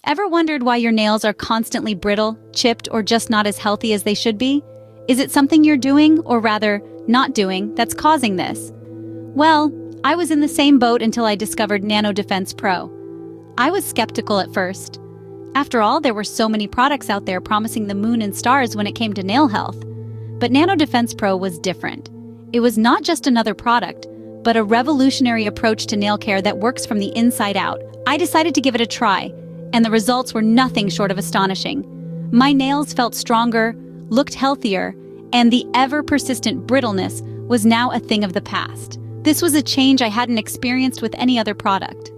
Ever wondered why your nails are constantly brittle, chipped, or just not as healthy as they should be? Is it something you're doing, or rather, not doing, that's causing this? Well, I was in the same boat until I discovered NanoDefense Pro. I was skeptical at first. After all, there were so many products out there promising the moon and stars when it came to nail health. But NanoDefense Pro was different. It was not just another product, but a revolutionary approach to nail care that works from the inside out. I decided to give it a try, and the results were nothing short of astonishing. My nails felt stronger, looked healthier, and the ever-persistent brittleness was now a thing of the past. This was a change I hadn't experienced with any other product.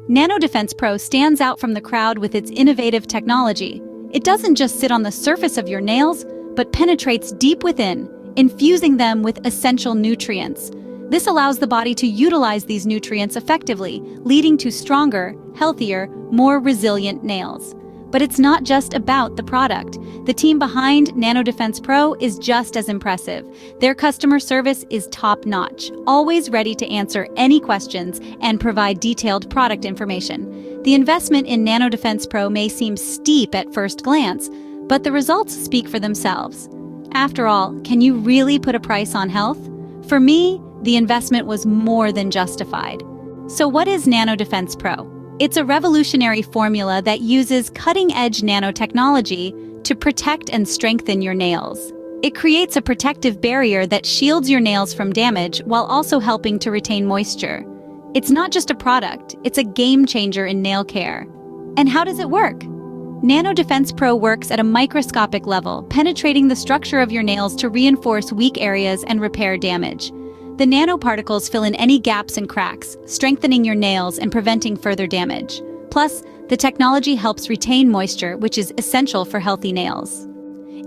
NanoDefense Pro stands out from the crowd with its innovative technology. It doesn't just sit on the surface of your nails, but penetrates deep within, infusing them with essential nutrients. This allows the body to utilize these nutrients effectively, leading to stronger, healthier, more resilient nails. But it's not just about the product. The team behind NanoDefense Pro is just as impressive. Their customer service is top-notch, always ready to answer any questions and provide detailed product information. The investment in NanoDefense Pro may seem steep at first glance, but the results speak for themselves. After all, can you really put a price on health? For me, the investment was more than justified. So what is NanoDefense Pro? It's a revolutionary formula that uses cutting-edge nanotechnology to protect and strengthen your nails. It creates a protective barrier that shields your nails from damage while also helping to retain moisture. It's not just a product, it's a game-changer in nail care. And how does it work? NanoDefense Pro works at a microscopic level, penetrating the structure of your nails to reinforce weak areas and repair damage. The nanoparticles fill in any gaps and cracks, strengthening your nails and preventing further damage. Plus, the technology helps retain moisture, which is essential for healthy nails.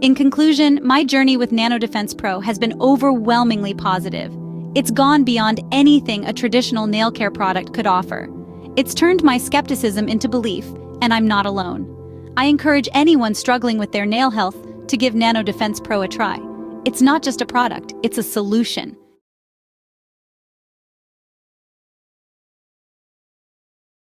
In conclusion, my journey with NanoDefense Pro has been overwhelmingly positive. It's gone beyond anything a traditional nail care product could offer. It's turned my skepticism into belief, and I'm not alone. I encourage anyone struggling with their nail health to give NanoDefense Pro a try. It's not just a product, it's a solution.